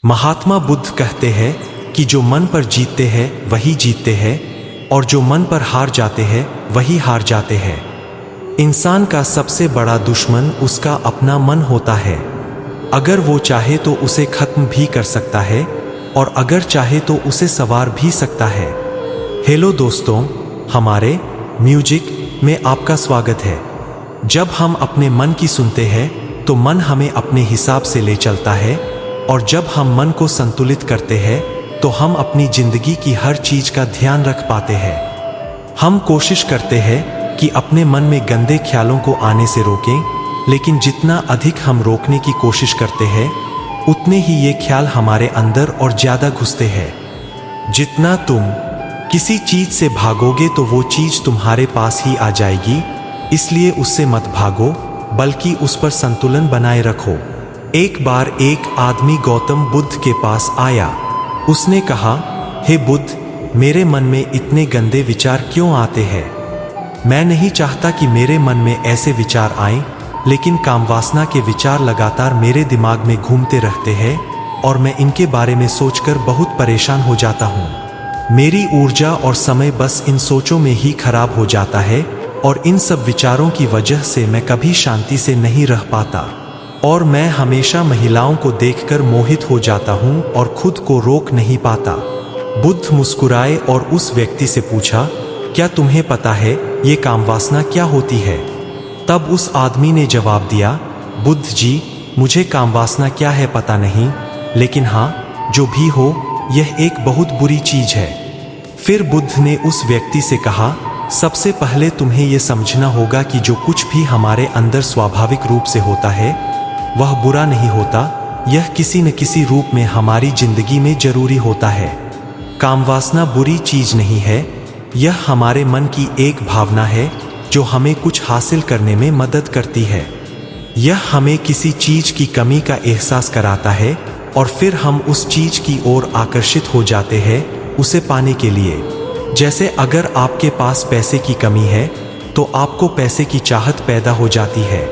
महात्मा बुद्ध कहते हैं कि जो मन पर जीतते हैं वही जीतते हैं और जो मन पर हार जाते हैं वही हार जाते हैं। इंसान का सबसे बड़ा दुश्मन उसका अपना मन होता है। अगर वो चाहे तो उसे खत्म भी कर सकता है और अगर चाहे तो उसे संवार भी सकता है। हेलो दोस्तों, हमारे म्यूजिक में आपका स्वागत है। जब हम अपने मन की सुनते हैं तो मन हमें अपने हिसाब से ले चलता है और जब हम मन को संतुलित करते हैं तो हम अपनी जिंदगी की हर चीज का ध्यान रख पाते हैं। हम कोशिश करते हैं कि अपने मन में गंदे ख्यालों को आने से रोकें, लेकिन जितना अधिक हम रोकने की कोशिश करते हैं उतने ही ये ख्याल हमारे अंदर और ज्यादा घुसते हैं। जितना तुम किसी चीज से भागोगे तो वो चीज तुम्हारे पास ही आ जाएगी, इसलिए उससे मत भागो बल्कि उस पर संतुलन बनाए रखो। एक बार एक आदमी गौतम बुद्ध के पास आया। उसने कहा, हे बुद्ध, मेरे मन में इतने गंदे विचार क्यों आते हैं? मैं नहीं चाहता कि मेरे मन में ऐसे विचार आएं, लेकिन कामवासना के विचार लगातार मेरे दिमाग में घूमते रहते हैं और मैं इनके बारे में सोचकर बहुत परेशान हो जाता हूँ। मेरी ऊर्जा और समय बस इन सोचों में ही खराब हो जाता है और इन सब विचारों की वजह से मैं कभी शांति से नहीं रह पाता और मैं हमेशा महिलाओं को देखकर मोहित हो जाता हूँ और खुद को रोक नहीं पाता। बुद्ध मुस्कुराए और उस व्यक्ति से पूछा, क्या तुम्हें पता है ये कामवासना क्या होती है? तब उस आदमी ने जवाब दिया, बुद्ध जी, मुझे कामवासना क्या है पता नहीं, लेकिन हाँ, जो भी हो यह एक बहुत बुरी चीज है। फिर बुद्ध ने उस व्यक्ति से कहा, सबसे पहले तुम्हें यह समझना होगा कि जो कुछ भी हमारे अंदर स्वाभाविक रूप से होता है वह बुरा नहीं होता, यह किसी न किसी रूप में हमारी जिंदगी में जरूरी होता है। कामवासना बुरी चीज नहीं है, यह हमारे मन की एक भावना है जो हमें कुछ हासिल करने में मदद करती है। यह हमें किसी चीज की कमी का एहसास कराता है और फिर हम उस चीज की ओर आकर्षित हो जाते हैं उसे पाने के लिए। जैसे अगर आपके पास पैसे की कमी है तो आपको पैसे की चाहत पैदा हो जाती है।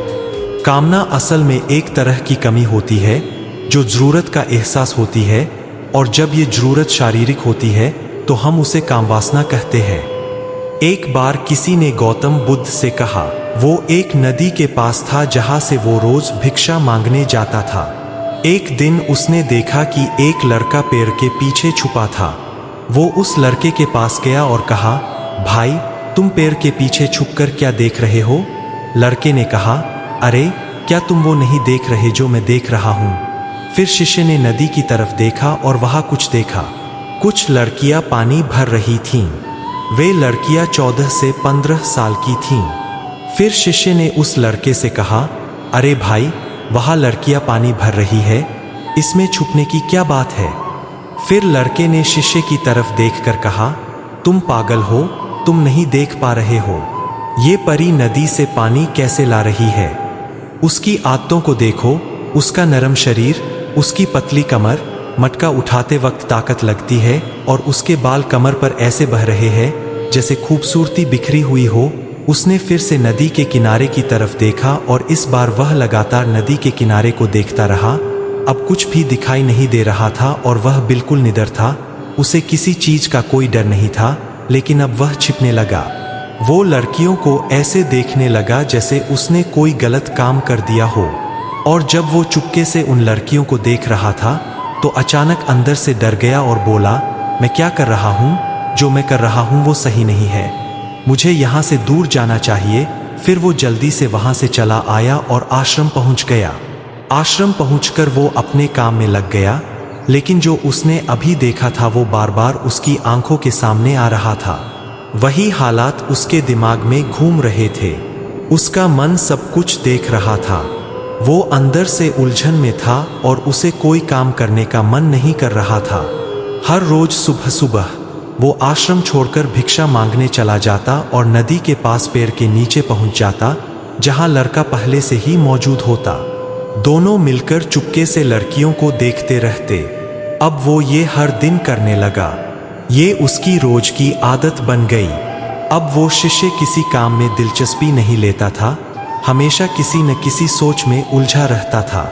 कामना असल में एक तरह की कमी होती है जो जरूरत का एहसास होती है और जब ये जरूरत शारीरिक होती है तो हम उसे कामवासना कहते हैं। एक बार किसी ने गौतम बुद्ध से कहा, वो एक नदी के पास था जहां से वो रोज भिक्षा मांगने जाता था। एक दिन उसने देखा कि एक लड़का पेड़ के पीछे छुपा था। वो उस लड़के के पास गया और कहा, भाई, तुम पेड़ के पीछे छुपकर क्या देख रहे हो? लड़के ने कहा, अरे, क्या तुम वो नहीं देख रहे जो मैं देख रहा हूँ? फिर शिष्य ने नदी की तरफ देखा और वहां कुछ देखा। कुछ लड़कियां पानी भर रही थीं। वे लड़कियां 14 से 15 साल की थीं। फिर शिष्य ने उस लड़के से कहा, अरे भाई, वहां लड़कियां पानी भर रही है, इसमें छुपने की क्या बात है? फिर लड़के ने शिष्य की तरफ देखकर कहा, तुम पागल हो, तुम नहीं देख पा रहे हो, ये परी नदी से पानी कैसे ला रही है? उसकी आदतों को देखो, उसका नरम शरीर, उसकी पतली कमर, मटका उठाते वक्त ताकत लगती है और उसके बाल कमर पर ऐसे बह रहे हैं जैसे खूबसूरती बिखरी हुई हो। उसने फिर से नदी के किनारे की तरफ देखा और इस बार वह लगातार नदी के किनारे को देखता रहा। अब कुछ भी दिखाई नहीं दे रहा था और वह बिल्कुल निडर था। उसे किसी चीज का कोई डर नहीं था, लेकिन अब वह छिपने लगा। वो लड़कियों को ऐसे देखने लगा जैसे उसने कोई गलत काम कर दिया हो और जब वो चुपके से उन लड़कियों को देख रहा था तो अचानक अंदर से डर गया और बोला, मैं क्या कर रहा हूँ? जो मैं कर रहा हूँ वो सही नहीं है, मुझे यहाँ से दूर जाना चाहिए। फिर वो जल्दी से वहां से चला आया और आश्रम पहुंच गया। आश्रम पहुंचकर वो अपने काम में लग गया, लेकिन जो उसने अभी देखा था वो बार बार उसकी आंखों के सामने आ रहा था। वही हालात उसके दिमाग में घूम रहे थे। उसका मन सब कुछ देख रहा था। वो अंदर से उलझन में था और उसे कोई काम करने का मन नहीं कर रहा था। हर रोज सुबह सुबह वो आश्रम छोड़कर भिक्षा मांगने चला जाता और नदी के पास पेड़ के नीचे पहुंच जाता जहां लड़का पहले से ही मौजूद होता। दोनों मिलकर चुपके से लड़कियों को देखते रहते। अब वो ये हर दिन करने लगा। ये उसकी रोज की आदत बन गई। अब वो शिष्य किसी काम में दिलचस्पी नहीं लेता था, हमेशा किसी न किसी सोच में उलझा रहता था।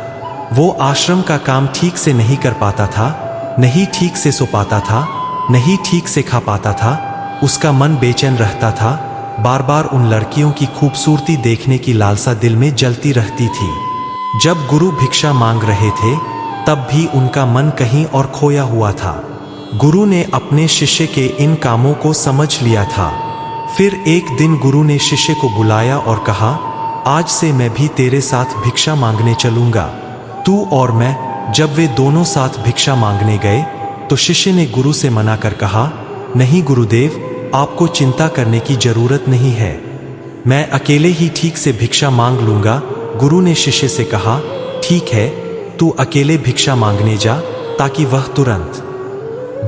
वो आश्रम का काम ठीक से नहीं कर पाता था, नहीं ठीक से सो पाता था, नहीं ठीक से खा पाता था। उसका मन बेचैन रहता था। बार बार उन लड़कियों की खूबसूरती देखने की लालसा दिल में जलती रहती थी। जब गुरु भिक्षा मांग रहे थे तब भी उनका मन कहीं और खोया हुआ था। गुरु ने अपने शिष्य के इन कामों को समझ लिया था। फिर एक दिन गुरु ने शिष्य को बुलाया और कहा, आज से मैं भी तेरे साथ भिक्षा मांगने चलूंगा, तू और मैं। जब वे दोनों साथ भिक्षा मांगने गए तो शिष्य ने गुरु से मना कर कहा, नहीं गुरुदेव, आपको चिंता करने की जरूरत नहीं है, मैं अकेले ही ठीक से भिक्षा मांग लूंगा। गुरु ने शिष्य से कहा, ठीक है, तू अकेले भिक्षा मांगने जा। ताकि वह तुरंत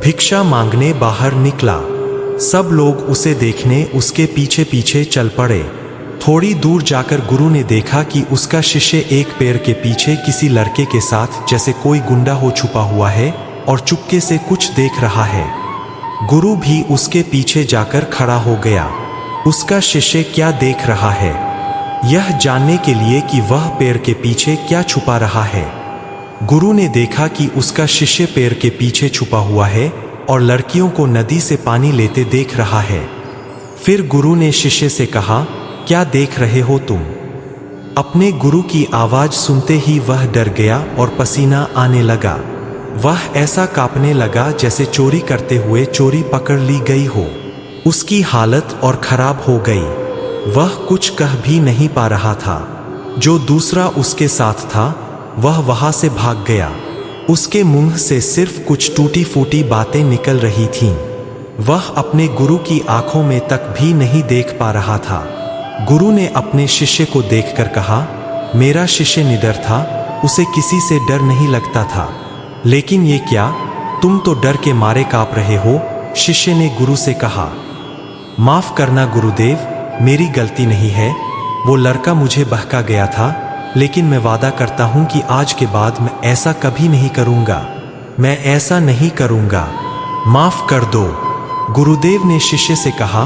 भिक्षा मांगने बाहर निकला। सब लोग उसे देखने उसके पीछे पीछे चल पड़े। थोड़ी दूर जाकर गुरु ने देखा कि उसका शिष्य एक पेड़ के पीछे किसी लड़के के साथ जैसे कोई गुंडा हो छुपा हुआ है और चुपके से कुछ देख रहा है। गुरु भी उसके पीछे जाकर खड़ा हो गया। उसका शिष्य क्या देख रहा है, यह जानने के लिए कि वह पेड़ के पीछे क्या छुपा रहा है। गुरु ने देखा कि उसका शिष्य पेड़ के पीछे छुपा हुआ है और लड़कियों को नदी से पानी लेते देख रहा है। फिर गुरु ने शिष्य से कहा, क्या देख रहे हो तुम? अपने गुरु की आवाज सुनते ही वह डर गया और पसीना आने लगा। वह ऐसा कांपने लगा जैसे चोरी करते हुए चोरी पकड़ ली गई हो। उसकी हालत और खराब हो गई। वह कुछ कह भी नहीं पा रहा था। जो दूसरा उसके साथ था वह वहां से भाग गया। उसके मुंह से सिर्फ कुछ टूटी फूटी बातें निकल रही थीं। वह अपने गुरु की आंखों में तक भी नहीं देख पा रहा था। गुरु ने अपने शिष्य को देखकर कहा, मेरा शिष्य निडर था, उसे किसी से डर नहीं लगता था, लेकिन ये क्या, तुम तो डर के मारे कांप रहे हो। शिष्य ने गुरु से कहा, माफ करना गुरुदेव, मेरी गलती नहीं है। वो लड़का मुझे बहका गया था, लेकिन मैं वादा करता हूं कि आज के बाद मैं ऐसा कभी नहीं करूंगा। मैं ऐसा नहीं करूंगा, माफ कर दो। गुरुदेव ने शिष्य से कहा,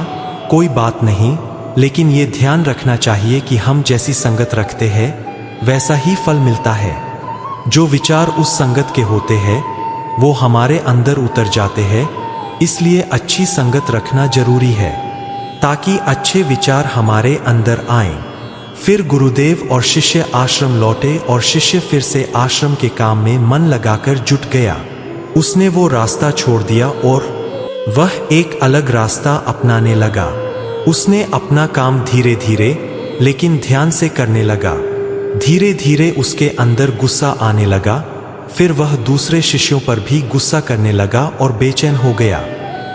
कोई बात नहीं, लेकिन ये ध्यान रखना चाहिए कि हम जैसी संगत रखते हैं वैसा ही फल मिलता है। जो विचार उस संगत के होते हैं वो हमारे अंदर उतर जाते हैं। इसलिए अच्छी संगत रखना जरूरी है ताकि अच्छे विचार हमारे अंदर आएं। फिर गुरुदेव और शिष्य आश्रम लौटे और शिष्य फिर से आश्रम के काम में मन लगाकर जुट गया। उसने वो रास्ता छोड़ दिया और वह एक अलग रास्ता अपनाने लगा। उसने अपना काम धीरे धीरे लेकिन ध्यान से करने लगा। धीरे धीरे उसके अंदर गुस्सा आने लगा। फिर वह दूसरे शिष्यों पर भी गुस्सा करने लगा और बेचैन हो गया।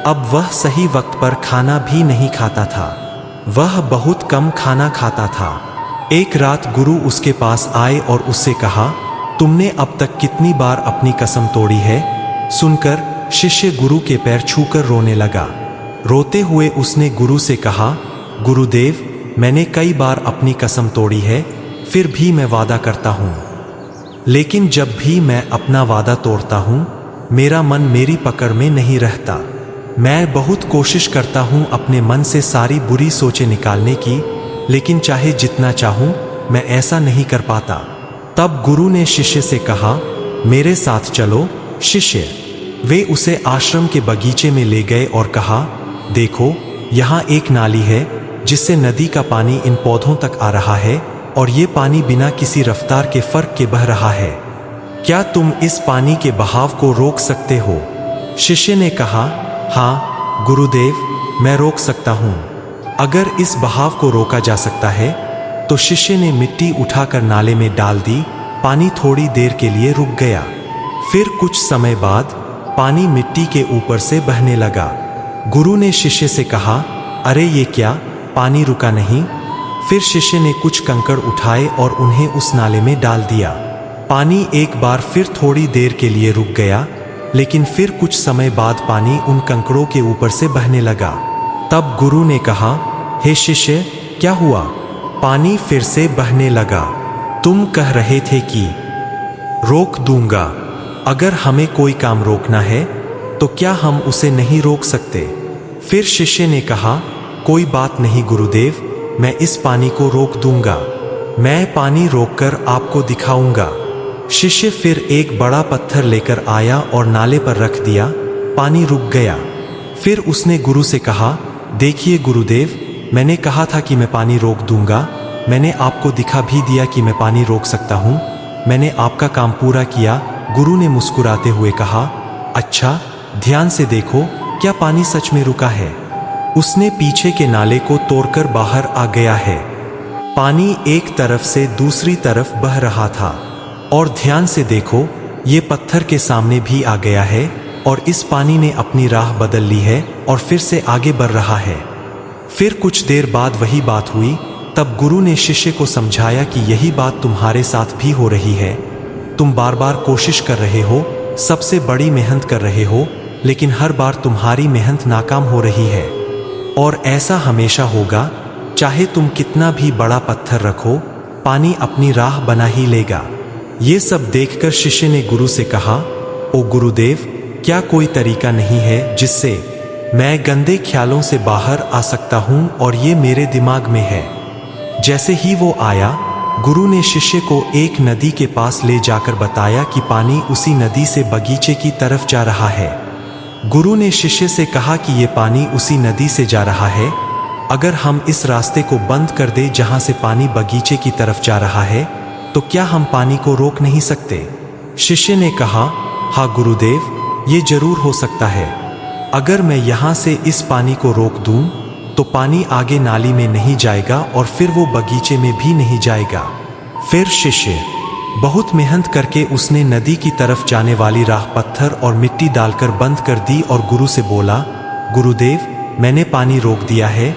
अब वह सही वक्त पर खाना भी नहीं खाता था। वह बहुत कम खाना खाता था। एक रात गुरु उसके पास आए और उससे कहा, तुमने अब तक कितनी बार अपनी कसम तोड़ी है? सुनकर शिष्य गुरु के पैर छूकर रोने लगा। रोते हुए उसने गुरु से कहा, गुरुदेव, मैंने कई बार अपनी कसम तोड़ी है, फिर भी मैं वादा करता हूँ, लेकिन जब भी मैं अपना वादा तोड़ता हूँ मेरा मन मेरी पकड़ में नहीं रहता। मैं बहुत कोशिश करता हूँ अपने मन से सारी बुरी सोचें निकालने की, लेकिन चाहे जितना चाहूँ मैं ऐसा नहीं कर पाता। तब गुरु ने शिष्य से कहा, मेरे साथ चलो। शिष्य वे उसे आश्रम के बगीचे में ले गए और कहा, देखो, यहाँ एक नाली है जिससे नदी का पानी इन पौधों तक आ रहा है और ये पानी बिना किसी रफ्तार के फर्क के बह रहा है। क्या तुम इस पानी के बहाव को रोक सकते हो? शिष्य ने कहा, हाँ गुरुदेव, मैं रोक सकता हूँ। अगर इस बहाव को रोका जा सकता है तो शिष्य ने मिट्टी उठाकर नाले में डाल दी। पानी थोड़ी देर के लिए रुक गया। फिर कुछ समय बाद पानी मिट्टी के ऊपर से बहने लगा। गुरु ने शिष्य से कहा, अरे ये क्या, पानी रुका नहीं? फिर शिष्य ने कुछ कंकड़ उठाए और उन्हें उस नाले में डाल दिया। पानी एक बार फिर थोड़ी देर के लिए रुक गया, लेकिन फिर कुछ समय बाद पानी उन कंकड़ों के ऊपर से बहने लगा। तब गुरु ने कहा, हे शिष्य, क्या हुआ? पानी फिर से बहने लगा। तुम कह रहे थे कि रोक दूंगा। अगर हमें कोई काम रोकना है तो क्या हम उसे नहीं रोक सकते? फिर शिष्य ने कहा, कोई बात नहीं गुरुदेव, मैं इस पानी को रोक दूंगा। मैं पानी रोककर आपको दिखाऊंगा। शिष्य फिर एक बड़ा पत्थर लेकर आया और नाले पर रख दिया। पानी रुक गया। फिर उसने गुरु से कहा, देखिए गुरुदेव, मैंने कहा था कि मैं पानी रोक दूंगा। मैंने आपको दिखा भी दिया कि मैं पानी रोक सकता हूँ। मैंने आपका काम पूरा किया। गुरु ने मुस्कुराते हुए कहा, अच्छा, ध्यान से देखो, क्या पानी सच में रुका है? उसने पीछे के नाले को तोड़कर बाहर आ गया है। पानी एक तरफ से दूसरी तरफ बह रहा था। और ध्यान से देखो, ये पत्थर के सामने भी आ गया है और इस पानी ने अपनी राह बदल ली है और फिर से आगे बढ़ रहा है। फिर कुछ देर बाद वही बात हुई। तब गुरु ने शिष्य को समझाया कि यही बात तुम्हारे साथ भी हो रही है। तुम बार बार कोशिश कर रहे हो, सबसे बड़ी मेहनत कर रहे हो, लेकिन हर बार तुम्हारी मेहनत नाकाम हो रही है। और ऐसा हमेशा होगा, चाहे तुम कितना भी बड़ा पत्थर रखो, पानी अपनी राह बना ही लेगा। ये सब देखकर शिष्य ने गुरु से कहा, ओ गुरुदेव, क्या कोई तरीका नहीं है जिससे मैं गंदे ख्यालों से बाहर आ सकता हूँ? और ये मेरे दिमाग में है। जैसे ही वो आया, गुरु ने शिष्य को एक नदी के पास ले जाकर बताया कि पानी उसी नदी से बगीचे की तरफ जा रहा है। गुरु ने शिष्य से कहा कि ये पानी उसी नदी से जा रहा है। अगर हम इस रास्ते को बंद कर दें जहां से पानी बगीचे की तरफ जा रहा है, तो क्या हम पानी को रोक नहीं सकते? शिष्य ने कहा, हाँ गुरुदेव, ये जरूर हो सकता है। अगर मैं यहाँ से इस पानी को रोक दूं, तो पानी आगे नाली में नहीं जाएगा और फिर वो बगीचे में भी नहीं जाएगा। फिर शिष्य बहुत मेहनत करके उसने नदी की तरफ जाने वाली राह पत्थर और मिट्टी डालकर बंद कर दी और गुरु से बोला, गुरुदेव, मैंने पानी रोक दिया है,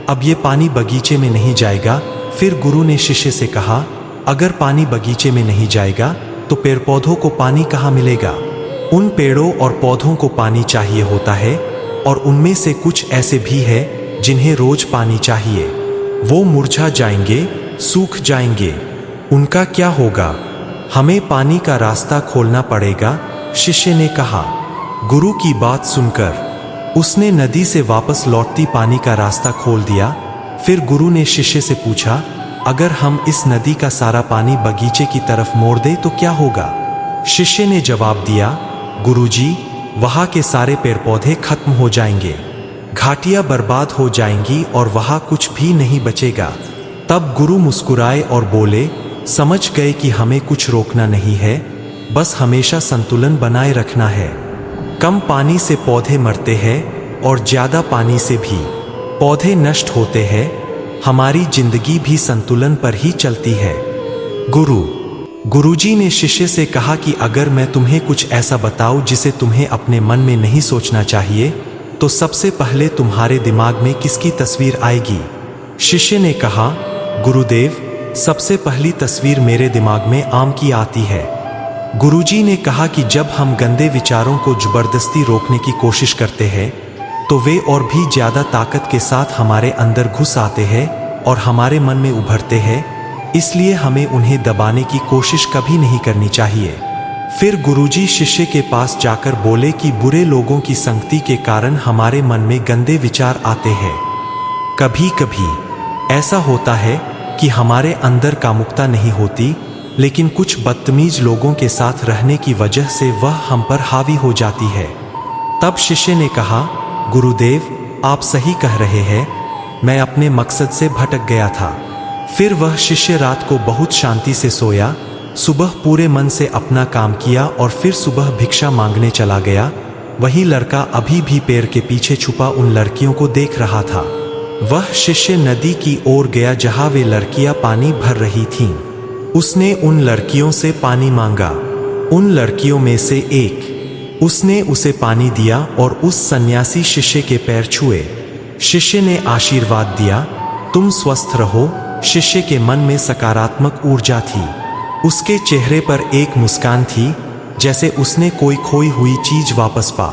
अब ये पानी बगीचे में नहीं जाएगा। फिर गुरु ने शिष्य से कहा, अगर पानी बगीचे में नहीं जाएगा तो पेड़ पौधों को पानी कहाँ मिलेगा? उन पेड़ों और पौधों को पानी चाहिए होता है, और उनमें से कुछ ऐसे भी हैं जिन्हें रोज पानी चाहिए। वो मुरझा जाएंगे, सूख जाएंगे, उनका क्या होगा? हमें पानी का रास्ता खोलना पड़ेगा, शिष्य ने कहा। गुरु की बात सुनकर उसने नदी से वापस लौटती पानी का रास्ता खोल दिया। फिर गुरु ने शिष्य से पूछा, अगर हम इस नदी का सारा पानी बगीचे की तरफ मोड़ दें तो क्या होगा? शिष्य ने जवाब दिया, गुरुजी, वहां के सारे पेड़ पौधे खत्म हो जाएंगे, घाटियां बर्बाद हो जाएंगी और वहां कुछ भी नहीं बचेगा। तब गुरु मुस्कुराए और बोले, समझ गए कि हमें कुछ रोकना नहीं है, बस हमेशा संतुलन बनाए रखना है। कम पानी से पौधे मरते हैं और ज्यादा पानी से भी पौधे नष्ट होते हैं। हमारी जिंदगी भी संतुलन पर ही चलती है। गुरुजी ने शिष्य से कहा कि अगर मैं तुम्हें कुछ ऐसा बताऊं जिसे तुम्हें अपने मन में नहीं सोचना चाहिए, तो सबसे पहले तुम्हारे दिमाग में किसकी तस्वीर आएगी? शिष्य ने कहा, गुरुदेव, सबसे पहली तस्वीर मेरे दिमाग में आम की आती है। गुरुजी ने कहा कि जब हम गंदे विचारों को जबरदस्ती रोकने की कोशिश करते हैं, तो वे और भी ज्यादा ताकत के साथ हमारे अंदर घुस आते हैं और हमारे मन में उभरते हैं। इसलिए हमें उन्हें दबाने की कोशिश कभी नहीं करनी चाहिए। फिर गुरुजी शिष्य के पास जाकर बोले कि बुरे लोगों की संगति के कारण हमारे मन में गंदे विचार आते हैं। कभी कभी ऐसा होता है कि हमारे अंदर कामुकता नहीं होती, लेकिन कुछ बदतमीज लोगों के साथ रहने की वजह से वह हम पर हावी हो जाती है। तब शिष्य ने कहा, गुरुदेव, आप सही कह रहे हैं, मैं अपने मकसद से भटक गया था। फिर वह शिष्य रात को बहुत शांति से सोया, सुबह पूरे मन से अपना काम किया और फिर सुबह भिक्षा मांगने चला गया। वही लड़का अभी भी पेड़ के पीछे छुपा उन लड़कियों को देख रहा था। वह शिष्य नदी की ओर गया जहां वे लड़कियां पानी भर रही थीं। उसने उन लड़कियों से पानी मांगा। उन लड़कियों में से एक उसने उसे पानी दिया और उस सन्यासी शिष्य के पैर छुए। शिष्य ने आशीर्वाद दिया, तुम स्वस्थ रहो। शिष्य के मन में सकारात्मक ऊर्जा थी। उसके चेहरे पर एक मुस्कान थी, जैसे उसने कोई खोई हुई चीज वापस पा।